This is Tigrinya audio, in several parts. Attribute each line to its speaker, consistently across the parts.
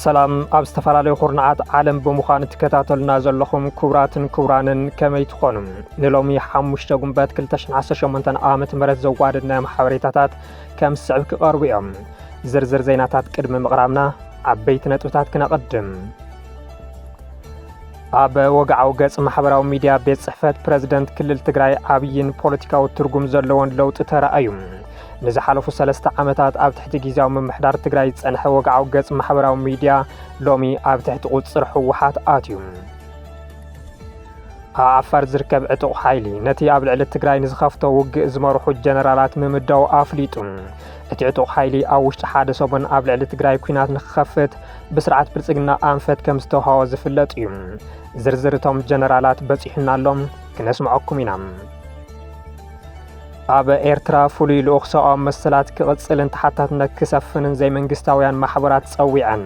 Speaker 1: ሰላም ኣብ ዝተፈላለዩ ኩርናዓት ዓለም ብምዃን ትከታተሉና ዘለኹም ክቡራትን ክቡራንን ከመይ ትኾኑ ንሎሚ 5 ጉንበት 2018 ዓመተ ምህረት ዘዋድድና ሓበሬታታት ከም ስዕብ ክቐርቡ እዮም ዝርዝር ዜናታት ቅድሚ ምቕራብና ዓበይቲ ነጥብታት ክነቐድም ኣብ ወግዓዊ ገጽ ማሕበራዊ ሚድያ ቤት ጽሕፈት ፕረዚደንት ክልል ትግራይ ዓብይን ፖለቲካዊ ትርጉም ዘለዎን ለውጢ ተረኣዩ ንዝሓለፉ 3 ዓመታት ኣብ ትሕቲ ጊዜያዊ ምምሕዳር ትግራይ ጸንሐ ወግዓዊ ገጽ ማሕበራዊ ሚድያ ሎሚ ኣብ ትሕቲ ቁጽር ሕወሓት ኣትዩ ዓፋር ዝርከብ ዕጡቕ ሓይሊ ነቲ ኣብ ልዕሊ ትግራይ ንዝኸፍቶ ውግእ ዝመርሑ ጀነራላት ምምዳው ኣፍሊጡ እቲ ዕጡቕ ሓይሊ ኣብ ውሽጢ ሓደ ሰሞን ኣብ ልዕሊ ትግራይ ኩናት ንኽኸፍት ብስርዓት ብልጽግና ኣንፈት ከም ዝተውሃቦ ዝፍለጥ እዩ ዝርዝር እቶም ጀነራላት በፂሑናሎም ክነስምዐኩም ኢና ኣብ ኤርትራ ፍሉይ ልኡኽ ሰብኣዊ መሰላት ክቕጽልን ተሓታትነት ክሰፍንን ዘይመንግስታውያን ማሕበራት ጸዊዐን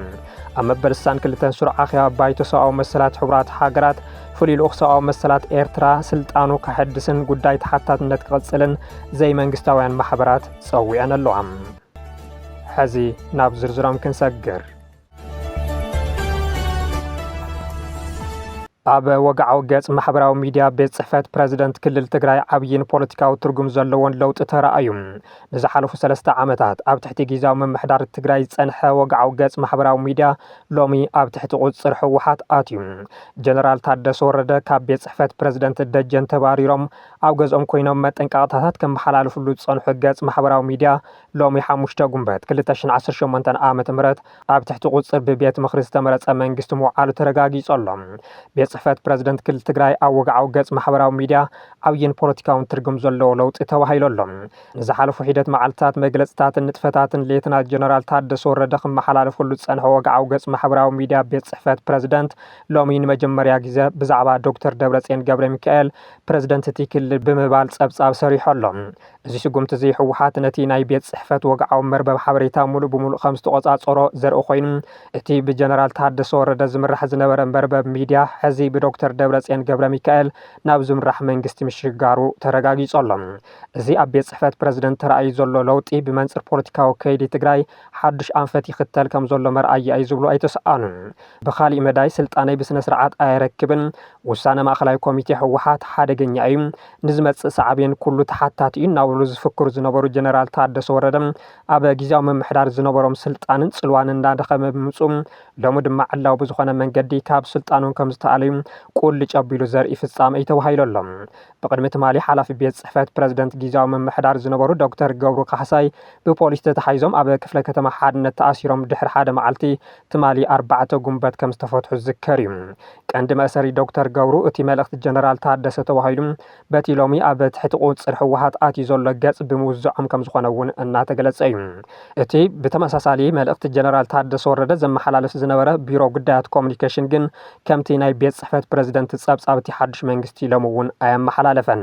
Speaker 1: ኣብ መበል 62 ሱሩዕ ኣኼባ ባይቶ ሰብኣዊ መሰላት ሕቡራት ሃገራት ፍሉይ ልኡኽ ሰብኣዊ መሰላት ኤርትራ ስልጣኑ ክሕድስን ጉዳይ ተሓታትነት ክቕጽልን ዘይመንግስታውያን ማሕበራት ጸዊዐን ኣለዋ ሕዚ ናብ ዝርዝሮም ክንሰግር ኣብ ወግዓዊ ገጽ ማሕበራዊ ሚድያ ቤት ጽሕፈት ፕረዚደንት ክልል ትግራይ ዓብይን ፖለቲካዊ ትርጉም ዘለዎን ለውጢ ተረኣዩ ንዝሓለፉ 3 ዓመታት ኣብ ትሕቲ ጊዜያዊ ምምሕዳር ትግራይ ጸንሐ ወግዓዊ ገጽ ማሕበራዊ ሚድያ ሎሚ ኣብ ትሕቲ ቁጽር ሕወሓት ኣትዩ ጀነራል ታደሰ ወረደ ካብ ቤት ጽሕፈት ፕረዚደንት ደጀን ተባሪሮም ኣብ ገዝኦም ኮይኖም መጠንቀቕታታት ከመሓላልፍሉ ዝጸንሑ ገጽ ማሕበራዊ ሚድያ ሎሚ 5 ጉንበት 2018 ዓመተ ምህረት ኣብ ትሕቲ ቁጽር ብቤት ምኽሪ ዝተመረጸ መንግስቲ ምውዓሉ ተረጋጊጹ ኣሎ ጽሕፈት ፕረዚደንት ክልል ትግራይ ኣብ ወግዓዊ ገጽ ማሕበራዊ ሚድያ ዓብይን ፖለቲካውን ትርጉም ዘለዎ ለውጢ ተባሂሉሎም ንዝሓለፉ ሒደት መዓልትታት መግለጽታትን ንጥፈታትን ሌተናንት ጀነራል ታደሰ ወረደ ክመሓላለፍሉ ዝጸንሐ ወግዓዊ ገጽ ማሕበራዊ ሚድያ ቤት ጽሕፈት ፕረዚደንት ሎሚ ንመጀመርያ ግዜ ብዛዕባ ዶክተር ደብረጽዮን ገብረ ሚካኤል ፕረዚደንት እቲ ክልል ብምባል ጸብጻብ ሰሪሑ ኣሎ እዚ ስጉምቲ እዚ ሕወሓት ነቲ ናይ ቤት ጽሕፈት ወግዓዊ መርበብ ሓበሬታ ሙሉእ ብምሉእ ከም ዝተቆጻጸሮ ዘርኢ ኮይኑ እቲ ብጀነራል ታደሰ ወረደ ዝምራሕ ዝነበረ መርበብ ሚድያ ሕዚ ብዶክተር ደብረጽዮን ገብረ ሚካኤል ናብ ዝምራሕ መንግስቲ ምሽጋሩ ተረጋጊጹ ኣሎ እዚ ኣብ ቤት ጽሕፈት ፕረዚደንት ተራእዩ ዘሎ ለውጢ ብመንጽር ፖለቲካዊ ከይዲ ትግራይ ሓድሽ ኣንፈት ይኽተል ከም ዘሎ መርኣያ እዩ ዝብሉ ኣይተሰኣኑን ብኻሊእ መዳይ ስልጣነይ ብስነ ስርዓት ኣይረክብን ውሳነ ማእኸላይ ኮሚቴ ሕወሓት ሓደገኛ እዩ ንዝመጽእ ሰዓብን ኩሉ ተሓታቲ እዩ እናብሉ ዝፍክሩ ዝነበሩ ጀነራል ታደሰ ወረደ ኣብ ጊዜያዊ ምምሕዳር ዝነበሮም ስልጣንን ጽልዋንን እንዳደኸመ ብምጹም ሎሚ ድማ ዕላው ብዝኾነ መንገዲ ካብ ስልጣኖም ከም ዝተኣለዩ ቁል ጨቢሉ ዘርኢ ፍጻመ ተባሂሉሎም ብቅድሚ ትማሊ ሓላፊ ቤት ጽሕፈት ፕረዚደንት ጊዜያዊ ምምሕዳር ዝነበሩ ዶክተር ገብሩ ካሕሳይ ብፖሊስ ተታሒዞም ኣብ ክፍለ ከተማ ሓድነት ተኣሲሮም ድሕሪ ሓደ መዓልቲ ትማሊ 4 ጉንበት ከም ዝተፈትሑ ዝዝከር እዩ ቀንዲ መእሰሪ ዶክተር ገብሩ እቲ መልእኽቲ ጀነራል ታደሰ ተባሂሉ በቲ ሎሚ ኣብ ትሕቲ ቁጽር ሕወሓት ኣትዩ ዘሎ ገጽ ብምውዝዖም ከም ዝኾነ እውን እናተገለጸ እዩ እቲ ብተመሳሳሊ መልእኽቲ ጀነራል ታደሰ ወረደ ዘመሓላለፍ ዝነበረ ቢሮ ጉዳያት ኮሙኒኬሽን ግን ከምቲ ናይ ቤት ጽሕፈት ፕረዚደንት ጸብጻብቲ ሓድሽ መንግስቲ ሎሚ እውን ኣየመሓላለፈን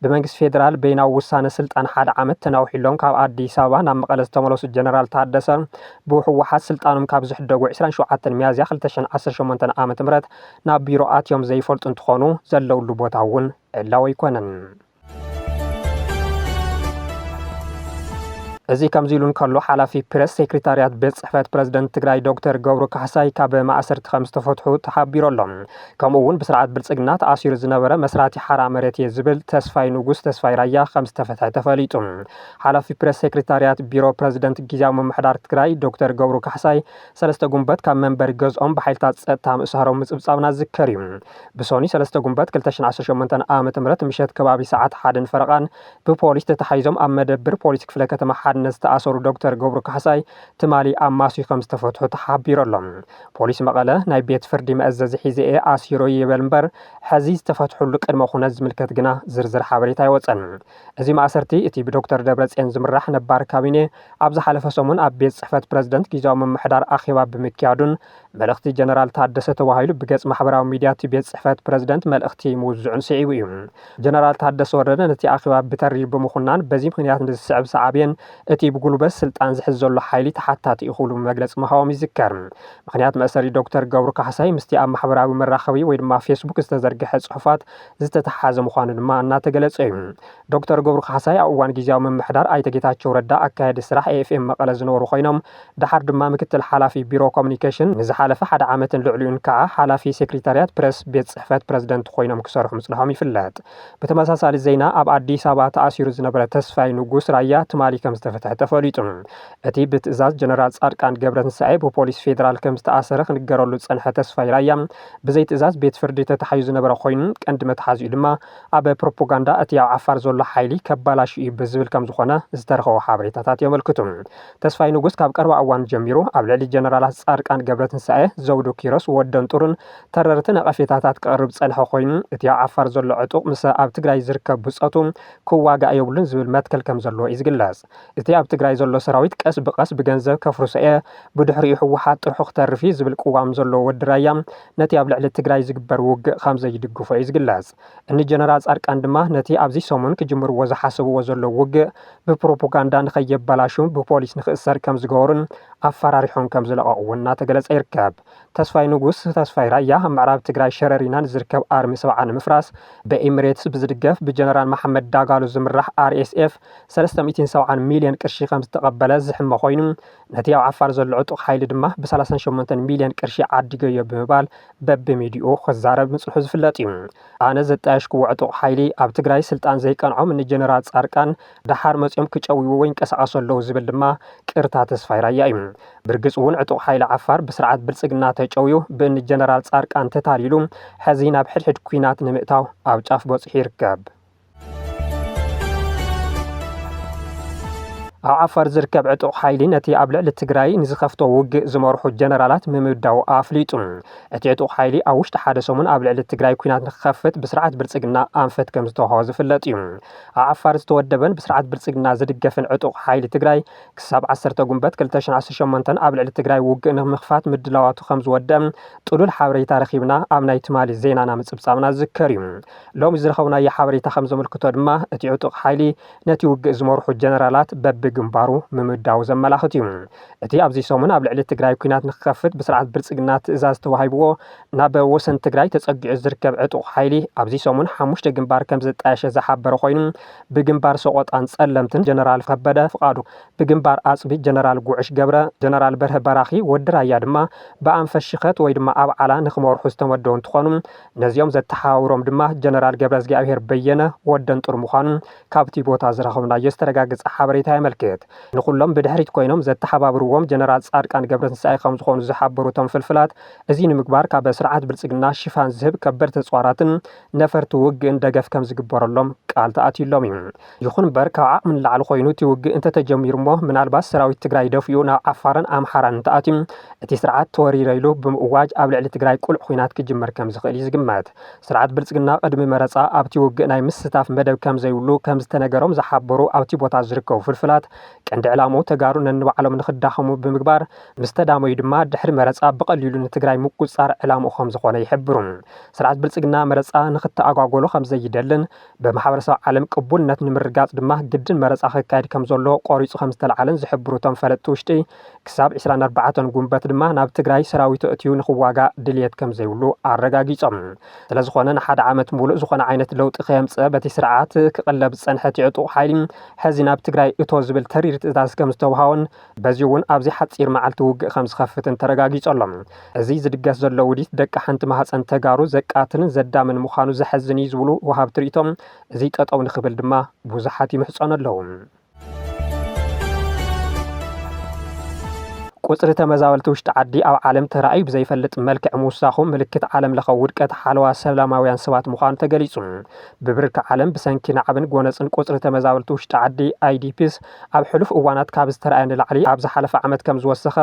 Speaker 1: ብመንግስቲ ፌደራል በይናዊ ውሳነ ስልጣን ሓደ ዓመት ተናውሒሎም ካብ አዲስ አበባ ናብ መቐለ ዝተመለሱ ጀነራል ታደሰ ብሕወሓት ስልጣኖም ካብ ዝሕደጉ 27 ሚያዝያ 2018 ዓመተ ምህረት ናብ ቢሮ ኣትዮም ዘይፈልጡ እንትኾኑ ዘለውሉ ቦታ እውን ዕላው ኣይኮነን እዚ ከምዚ ኢሉን ከሎ ሓላፊ ፕሬስ ሴክሬታርያት ቤት ጽሕፈት ፕረዚደንት ትግራይ ዶክተር ገብሩ ካሕሳይ ካብ ማእሰርቲ ከም ዝተፈትሑ ተሓቢሮሎም ከምኡ እውን ብስርዓት ብልጽግና ተኣሲሩ ዝነበረ መስራቲ ሓራ መሬት ዝብል ተስፋይ ንጉስ ተስፋይ ራያ ከም ዝተፈትሐ ተፈሊጡ ሓላፊ ፕሬስ ሴክሬታርያት ቢሮ ፕረዚደንት ጊዜያዊ ምምሕዳር ትግራይ ዶክተር ገብሩ ካሕሳይ 3 ጉንበት ካብ መንበሪ ገዝኦም ብሓይልታት ጸጥታ ምእሳሮም ምጽብጻብና ዝከር እዩ ብሶኒ 3 ጉንበት 2018 ዓመተ ምህረት ምሸት ከባቢ ሰዓት 1 ፈረቓን ብፖሊስ ተታሒዞም ኣብ መደብር ፖሊስ ክፍለ ከተማ ነስተኣሰሩ ዶክተር ገብሩ ካሕሳይ ትማሊ ኣብ ማስዩ ከም ዝተፈትሑ ተሓቢሮሎም ፖሊስ መቐለ ናይ ቤት ፍርዲ መእዘዚ ሒዘ ኣሲሮ ይበል እምበር ሕዚ ዝተፈትሑሉ ቅድመ ኩነት ዝምልከት ግና ዝርዝር ሓበሬታ ኣይወፀን እዚ ማእሰርቲ እቲ ብዶክተር ደብረጽዮን ዝምራሕ ነባር ካቢኔ ኣብ ዝሓለፈ ሰሙን ኣብ ቤት ጽሕፈት ፕረዚደንት ጊዜያዊ ምምሕዳር ኣኼባ ብምክያዱን መልእኽቲ ጀነራል ታደሰ ተባሂሉ ብገጽ ማሕበራዊ ሚድያ እቲ ቤት ጽሕፈት ፕረዚደንት መልእኽቲ ምውዝዑን ስዒቡ እዩ ጀነራል ታደሰ ወረደ ነቲ ኣኼባ ብተሪር ብምኹናን በዚ ምክንያት ንዝስዕብ ሰዓብን እቲ ብጉልበት ስልጣን ዝሕዝ ዘሎ ሓይሊ ተሓታቲ ይኹሉ መግለጽ መሃቦም ይዝከር ምክንያት መእሰሪ ዶክተር ገብሩ ካሕሳይ ምስቲ ኣብ ማሕበራዊ መራኸቢ ወይ ድማ ፌስቡክ ዝተዘርግሐ ጽሑፋት ዝተተሓዘ ምዃኑ ድማ እናተገለጸ እዩ ዶክተር ገብሩ ካሕሳይ ኣብ እዋን ጊዜያዊ ምምሕዳር ኣይተ ጌታቸው ረዳ ኣካየዲ ስራሕ ኤኤፍኤም መቐለ ዝነበሩ ኮይኖም ድሓር ድማ ምክትል ሓላፊ ቢሮ ኮሙኒኬሽን ንዝሓለፈ ሓደ ዓመትን ልዕሊኡን ከዓ ሓላፊ ሴክሬታርያት ፕረስ ቤት ጽሕፈት ፕረዚደንት ኮይኖም ክሰርሑ ምጽናሖም ይፍለጥ በተመሳሳሊ ዜና ኣብ አዲስ አበባ ተኣሲሩ ዝነበረ ተስፋይ ንጉስ ራያ ትማሊ ከም ዝተፈትሐ ተፈሊጡ እቲ ብትእዛዝ ጀነራል ጻድቃን ገብረትንሳኤ ብፖሊስ ፌደራል ከም ዝተኣሰረ ክንገረሉ ጸንሐ ተስፋይ ራያ ብዘይ ትእዛዝ ቤት ፍርዲ ተታሓዩ ዝነበረ ኮይኑ ቀንዲ መትሓዚኡ ድማ ኣብ ፕሮፓጋንዳ እቲ ኣብ ዓፋር ዘሎ ሓይሊ ከባላሽ እዩ ብዝብል ከም ዝኾነ ዝተረኸቡ ሓበሬታታት የመልክቱ ተስፋይ ንጉስ ካብ ቀረባ እዋን ጀሚሩ ኣብ ልዕሊ ጀነራላት ጻድቃን ገብረትንሳኤ ዘውዱ ኪሮስ ወደን ጡርን ተረርቲ ነቐፌታታት ቀርብ ጸንሐ ኮይኑ እቲ ኣብ ዓፋር ዘሎ ዕጡቕ ምስ ኣብ ትግራይ ዝርከብ ብጸቱ ክዋጋእ የብሉን ዝብል መትከል ከም ዘሎ እዩ ዝግለጽ እቲ ኣብ ትግራይ ዘሎ ሰራዊት ቀስ ብቀስ ብገንዘብ ከፍርሶ እየ ብድሕሪኡ ሕወሓት ጥርሑ ክተርፊ ዝብል ቅዋም ዘሎ ወዲ ራያ ነቲ ኣብ ልዕሊ ትግራይ ዝግበር ውግእ ከም ዘይድግፎ እዩ ዝግለጽ እኒ ጀነራል ጻድቃን ድማ ነቲ ኣብዚ ሰሙን ክጅምርዎ ዝሓስብዎ ዘሎ ውግእ ብፕሮፓጋንዳ ንኸየበላሹ ብፖሊስ ንኽእሰር ከም ዝገበሩን ኣፈራሪሖም ከም ዝለቐቑውን እናተገለጸ ይርከብ ተስፋይ ንጉስ ተስፋይ ራያ ኣብ ምዕራብ ትግራይ ሸረሪናን ዝርከብ ኣርሚ 70 ንምፍራስ በኤሚሬትስ ብዝድገፍ ብጀነራል መሐመድ ዳጋሎ ዝምራሕ RSF 370 ሚልዮን ቅርሺ ከም ዝተቐበለ ዝሕመ ኮይኑ ነቲ ኣብ ዓፋር ዘሎ ዕጡቕ ሓይሊ ድማ ብ38 ሚልዮን ቅርሺ ዓዲገዮ ብምባል በብሚድኡ ክዛረብ ምጽንሑ ዝፍለጥ እዩ ኣነ ዘጣየሽክዎ ዕጡቕ ሓይሊ ኣብ ትግራይ ስልጣን ዘይቀንዖም ንጀነራል ጻድቃን ድሓር መጺኦም ክጨውይዎ ወይ እንቀሳቐሱ ኣለዉ ዝብል ድማ ቅርታ ተስፋይ ራያ እዩ ብርግጽ እውን ዕጡቕ ሓይሊ ዓፋር ብስርዓት ብልጽግና ተጨውዩ ብእኒ ጀነራል ጻድቃን ተታሊሉ ሕዚ ናብ ሕድሕድ ኩናት ንምእታው ኣብ ጫፍ በፂሑ ይርከብ ኣብ ዓፋር ዝርከብ ዕጡቕ ሓይሊ ነቲ ኣብ ልዕሊ ትግራይ ንዝኸፍቶ ውግእ ዝመርሑ ጀነራላት ምምዳው ኣፍሊጡ እቲ ዕጡቕ ሓይሊ ኣብ ውሽጢ ሓደ ሰሙን ኣብ ልዕሊ ትግራይ ኩናት ንክኸፍት ብስርዓት ብልጽግና ኣንፈት ከም ዝተዋህቦ ዝፍለጥ እዩ ኣብ ዓፋር ዝተወደበን ብስርዓት ብልጽግና ዝድገፍን ዕጡቕ ሓይሊ ትግራይ ክሳብ 10 ጉንበት 2018 ኣብ ልዕሊ ትግራይ ውግእ ንምኽፋት ምድላዋቱ ከም ዝወድእ ጥሉል ሓበሬታ ረኺብና ኣብ ናይ ትማሊ ዜናና ምጽብጻብና ዝዝከር እዩ ሎሚ ዝረኸብናዮ ሓበሬታ ከም ዘመልክቶ ድማ እቲ ዕጡቕ ሓይሊ ነቲ ውግእ ዝመርሑ ጀነራላት ግንባሩ ምምዳው ዘመላኽት እዩ እቲ ኣብዚ ሰሙን ኣብ ልዕሊ ትግራይ ኩናት ንክኸፍት ብስርዓት ብልጽግና ትእዛዝ ተዋሂብዎ ናብ ወሰን ትግራይ ተጸጊዑ ዝርከብ ዕጡቕ ሓይሊ ኣብዚ ሰሙን 5 ግንባር ከም ዘጣየሸ ዝሓበረ ኮይኑ ብግንባር ሰቆጣን ጸለምትን ጀነራል ከበደ ፍቃዱ ብግንባር ኣጽቢ ጀነራል ጉዕሽ ገብረ ጀነራል በርሀ በራኺ ወዲ ራያ ድማ ብኣንፈት ሽኸት ወይ ድማ ኣብ ዓላ ንኽመርሑ ዝተመደቡ እንትኾኑ ነዚኦም ዘተሓባብሮም ድማ ጀነራል ገብረ እግዚአብሔር በየነ ወደን ጡር ምዃኑ ካብቲ ቦታ ዝረኸብናዮ ዝተረጋገጸ ሓበሬታ የመልክት ንኹሎም ብድሕሪት ኮይኖም ዘተሓባብርዎም ጀነራል ጻድቃን ገብረትንሳኤ ከም ዝኾኑ ዝሓበሩቶም ፍልፍላት እዚ ንምግባር ካብ ስርዓት ብልጽግና ሽፋን ዝህብ ከበድቲ ተጽዋራትን ነፈርቲ ውግእን ደገፍ ከም ዝግበረሎም ቃል ተኣትዩሎም እዩ ይኹን እምበር ካብ ዓቕሚ ንላዕሊ ኮይኑ እቲ ውግእ እንተተጀሚሩ እሞ ምናልባት ሰራዊት ትግራይ ደፊኡ ናብ ዓፋርን ኣምሓራን ተኣትዩ እቲ ስርዓት ተወሪረ ኢሉ ብምእዋጅ ኣብ ልዕሊ ትግራይ ቁልዕ ኩናት ክጅመር ከም ዝኽእል እዩ ዝግመት ስርዓት ብልጽግና ቅድሚ መረፃ ኣብቲ ውግእ ናይ ምስታፍ መደብ ከም ዘይብሉ ከም ዝተነገሮም ዝሓበሩ ኣብቲ ቦታ ዝርከቡ ፍልፍላት ቀንዲ ዕላምኡ ተጋሩ ነንባዕሎም ንኽዳኸሙ ብምግባር ምስተዳመዩ ድማ ድሕሪ መረፃ ብቐሊሉ ንትግራይ ምቁፅጻር ዕላምኡ ከም ዝኾነ ይሕብሩ ስርዓት ብልጽግና መረፃ ንኽተኣጓጎሎ ከም ዘይደልን ብማሕበረሰብ ዓለም ቅቡልነት ንምርጋጽ ድማ ግድን መረፃ ክካየድ ከም ዘሎ ቆሪፁ ከም ዝተለዓለን ዝሕብሩቶም ፈለጥቲ ውሽጢ ክሳብ 24 ጉንበት ድማ ናብ ትግራይ ሰራዊት እትዩ ንኽዋጋእ ድልየት ከም ዘይብሉ ኣረጋጊጾም ስለዝኾነ ንሓደ ዓመት ሙሉእ ዝኾነ ዓይነት ለውጢ ከየምፅእ በቲ ስርዓት ክቕለብ ዝጸንሐት ዕጡቕ ሓይሊ ሕዚ ናብ ትግራይ እቶ ዝብል ተሪር ትእዛዝ ከም ዝተዋሃቦን በዚ እውን ኣብዚ ሓፂር መዓልቲ ውግእ ከም ዝኸፍትን ተረጋጊጾሎም እዚ ዝድገስ ዘሎ ውዲት ደቂ ሓንቲ ማህፀን ተጋሩ ዘቃትልን ዘዳምን ምዃኑ ዘሕዝን እዩ ዝብሉ ወሃብ ትርኢቶም እዚ ጠጠው ንኽብል ድማ ብዙሓት ይምሕፀኑ ኣለዉ ቁጽሪ ተመዛበልቲ ውሽጢ ዓዲ ኣብ ዓለም ተራእዩ ብዘይፈልጥ መልክዕ ምውሳኹ ምልክት ዓለም ለኸ ውድቀት ሓለዋ ሰላማውያን ሰባት ምዃኑ ተገሊጹ ብብርኪ ዓለም ብሰንኪ ናዕብን ጎነፅን ቁጽሪ ተመዛበልቲ ውሽጢ ዓዲ IDPs ኣብ ሕሉፍ እዋናት ካብ ዝተረኣየ ንላዕሊ ኣብ ዝሓለፈ ዓመት ከም ዝወሰኸ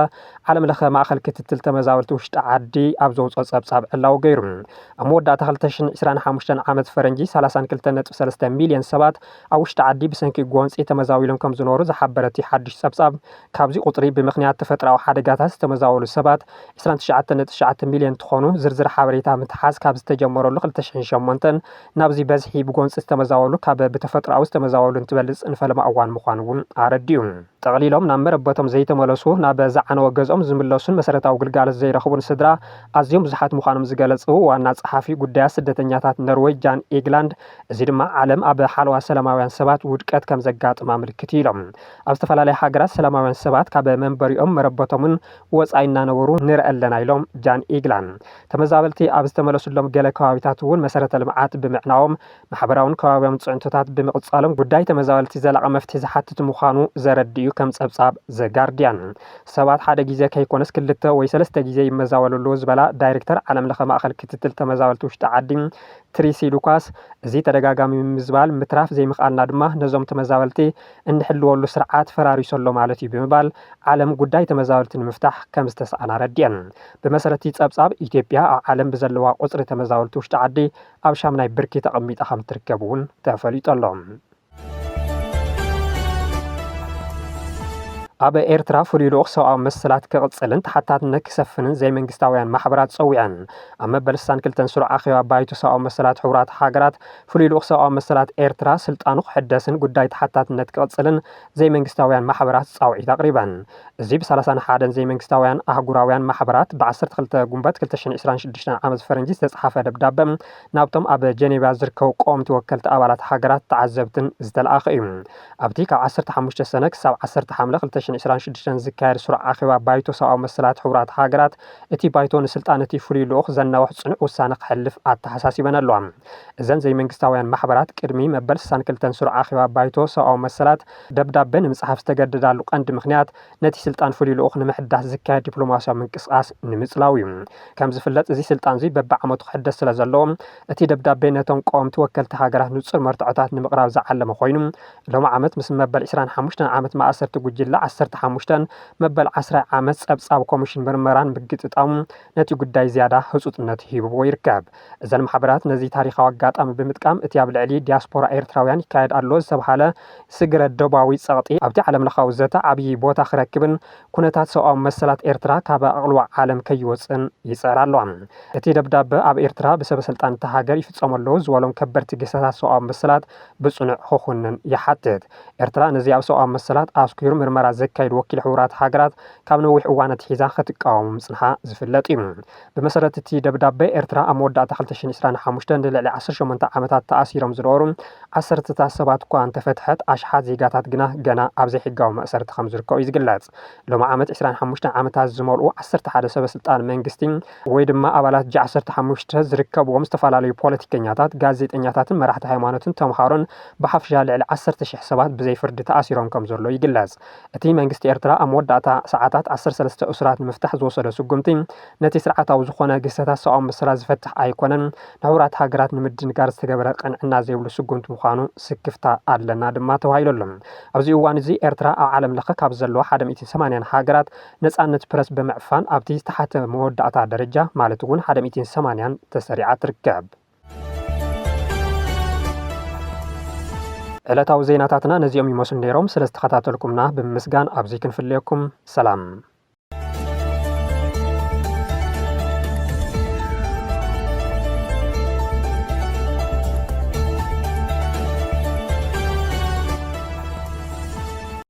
Speaker 1: ዓለም ለኸ ማእኸል ክትትል ተመዛበልቲ ውሽጢ ዓዲ ኣብ ዘውፅኦ ጸብጻብ ዕላው ገይሩ ኣብ መወዳእታ 2025 ዓመት ፈረንጂ 32.3 ሚልዮን ሰባት ኣብ ውሽጢ ዓዲ ብሰንኪ ጎንፂ ተመዛዊሎም ከም ዝነበሩ ዝሓበረ እቲ ሓድሽ ጸብጻብ ካብዚ ቁጽሪ ብምኽንያት ተፈጥሮ ተፈጥሮአዊ ሓደጋታት ዝተመዛወሉ ሰባት 29.9 ሚልዮን ትኾኑ ዝርዝር ሓበሬታ ምትሓዝ ካብ ዝተጀመረሉ 2008 ናብዚ በዝሒ ብጎንፂ ዝተመዛወሉ ካብ ብተፈጥሮአዊ ዝተመዛወሉ እንትበልጽ ንፈለማ እዋን ምዃኑ እውን ኣረዲዩ። ጠቕሊሎም ናብ መረበቶም ዘይተመለሱ ናብ ዝዓነወ ገዝኦም ዝምለሱን መሰረታዊ ግልጋሎት ዘይረኽቡን ስድራ ኣዝዮም ብዙሓት ምዃኖም ዝገለጹ ዋና ጸሓፊ ጉዳያት ስደተኛታት ኖርዌይ ጃን ኤግላንድ እዚ ድማ ዓለም ኣብ ሓለዋ ሰላማውያን ሰባት ውድቀት ከም ዘጋጥማ ምልክት ኢሎም ኣብ ዝተፈላለየ ሃገራት ሰላማውያን ሰባት ካብ መንበሪኦም መረበቶምን ወጻኢ እናነበሩ ንርኢ ኣለና ኢሎም ጃን ኤግላንድ ተመዛበልቲ ኣብ ዝተመለሱሎም ገለ ከባቢታት እውን መሰረተ ልምዓት ብምዕናዎም ማሕበራውን ከባቢያውን ጽዕንቶታት ብምቕጻሎም ጉዳይ ተመዛበልቲ ዘላቐ መፍትሒ ዝሓትት ምዃኑ ዘረድዩ ከም ጸብጻብ ዘጋርዲያን ሰባት ሓደ ግዜ ከይኮነስ 2 ወይ 3 ግዜ ይመዛወሉሉ ዝበላ ዳይሬክተር ዓለም ለኸ ማእኸል ክትትል ተመዛበልቲ ውሽጢ ዓዲ ትሪሲ ሉካስ እዚ ተደጋጋሚ ምዝባል ምትራፍ ዘይምኽኣልና ድማ ነዞም ተመዛበልቲ እንሕልወሉ ስርዓት ፈራሪሶሎ ማለት እዩ ብምባል ዓለም ጉዳይ ተመዛበልቲ ንምፍታሕ ከም ዝተሰኣና ረድየን ብመሰረቲ ጸብጻብ ኢትዮጵያ ኣብ ዓለም ብዘለዋ ቁጽሪ ተመዛበልቲ ውሽጢ ዓዲ ኣብ ሻምናይ ብርኪ ተቐሚጣ ከም ትርከብ እውን ተፈሊጦሎም ኣብ ኤርትራ ፍሉይ ልኡኽ ሰብኣዊ መሰላት ክቕጽልን ተሓታትነት ክሰፍንን ዘይመንግስታውያን ማሕበራት ጸዊዐን ኣብ መበል 62 ስሩዕ ኣኼባ ባይቶ ሰብኣዊ መሰላት ሕቡራት ሃገራት ፍሉይ ልኡኽ ሰብኣዊ መሰላት ኤርትራ ስልጣኑ ክሕደስን ጉዳይ ተሓታትነት ክቕጽልን ዘይመንግስታውያን ማሕበራት ጻውዒት ኣቕሪበን እዚ ብ31 ዘይመንግስታውያን ኣህጉራውያን ማሕበራት ብ12 ጉንበት 2026 ዓመት ፈረንጂ ዝተጻሕፈ ደብዳበ ናብቶም ኣብ ጀኔቫ ዝርከቡ ቆምቲ ወከልቲ ኣባላት ሃገራት ተዓዘብትን ዝተለኣኸ እዩ ኣብቲ ካብ 15 ሰነ ክሳብ 10 ሓምለ 2026 ዝካየድ ስሩዕ ኣኼባ ባይቶ ሰብኣዊ መሰላት ሕቡራት ሃገራት እቲ ባይቶ ንስልጣን እቲ ፍሉይ ልኡኽ ዘናውሕ ጽኑዕ ውሳነ ክሕልፍ ኣተሓሳሲበን ኣለዋ እዘን ዘይመንግስታውያን ማሕበራት ቅድሚ መበል 62 ስሩዕ ኣኼባ ባይቶ ሰብኣዊ መሰላት ደብዳበ ንምጽሓፍ ዝተገደዳሉ ቀንዲ ምኽንያት ነቲ ስልጣን ፍሉይ ልኡኽ ንምሕዳስ ዝካየድ ዲፕሎማስያዊ ምንቅስቓስ ንምጽላው እዩ ከም ዝፍለጥ እዚ ስልጣን እዚ በብዓመቱ ክሕደስ ስለ ዘለዎ እቲ ደብዳበ ነቶም ቆምቲ ወከልቲ ሃገራት ንጹር መርትዖታት ንምቕራብ ዝዓለመ ኮይኑ ሎሚ ዓመት ምስ መበል 25 ዓመት ማእሰርቲ ጉጅለ 15 መበል 10 ዓመት ጸብጻብ ኮሚሽን ምርመራን ምግጥጣሙ ነቲ ጉዳይ ዝያዳ ህጹጽነት ሂብዎ ይርከብ እዘን ማሕበራት ነዚ ታሪኻዊ ኣጋጣሚ ብምጥቃም እቲ ኣብ ልዕሊ ዲያስፖራ ኤርትራውያን ይካየድ ኣሎ ዝተባሃለ ስግረ ደባዊ ጸቕጢ ኣብቲ ዓለም ለኻዊ ዘተ ዓብዪ ቦታ ክረክብን ኩነታት ሰብኣዊ መሰላት ኤርትራ ካብ ኣቕልዋ ዓለም ከይወፅን ይጸር ኣለዋ እቲ ደብዳበ ኣብ ኤርትራ ብሰበ ስልጣን እታ ሃገር ይፍጸመሎ ዝበሎም ከበድቲ ግሰታት ሰብኣዊ መሰላት ብጽኑዕ ክኹንን ይሓትት ኤርትራ ነዚ ኣብ ሰብኣዊ መሰላት ኣስኪሩ ምርመራ ዘካይድ ወኪል ሕቡራት ሃገራት ካብ ነዊሕ እዋን ሒዛ ክትቃወሙ ምጽንሓ ዝፍለጥ እዩ ብመሰረት እቲ ደብዳበ ኤርትራ ኣብ መወዳእታ 2025 ንልዕሊ 18 ዓመታት ተኣሲሮም ዝነበሩ 10 ሰባት እኳ እንተፈትሐት ኣሽሓት ዜጋታት ግና ገና ኣብ ዘይሕጋዊ መእሰርቲ ከም ዝርከቡ እዩ ዝግለጽ ሎሚ ዓመት 25 ዓመታት ዝመልኡ 11 ሰበስልጣን መንግስቲ ወይ ድማ ኣባላት G15 ዝርከብዎም ዝተፈላለዩ ፖለቲከኛታት ጋዜጠኛታትን መራሕቲ ሃይማኖትን ተምሃሮን ብሓፍሻ ልዕሊ 10,000 ሰባት ብዘይፍርዲ ተኣሲሮም ከም ዘሎ ይግለጽ እቲ መንግስቲ ኤርትራ ኣብ መወዳእታ ሰዓታት 13 እስራት ንምፍታሕ ዝወሰደ ስጉምቲ ነቲ ስርዓታዊ ዝኾነ ግሰታት ሰብኣዊ መሰላት ዝፈትሕ ኣይኮነን ንሕቡራት ሃገራት ንምድንጋር ዝተገበረ ቀንዕና ዘይብሉ ስጉምቲ ምዃኑ ስክፍታ ኣለና ድማ ተባሂሉሎም ኣብዚ እዋን እዚ ኤርትራ ኣብ ዓለም ለኸ ካብ ዘለዎ 180 ሃገራት ነጻነት ፕረስ ብምዕፋን ኣብቲ ዝተሓተ መወዳእታ ደረጃ ማለት እውን 180 ተሰሪዓ ትርከብ ዕለታዊ ዜናታትና ነዚኦም ይመስሉ ነይሮም ስለ ዝተኸታተልኩምና ብምስጋን ኣብዚ ክንፍልየኩም ሰላም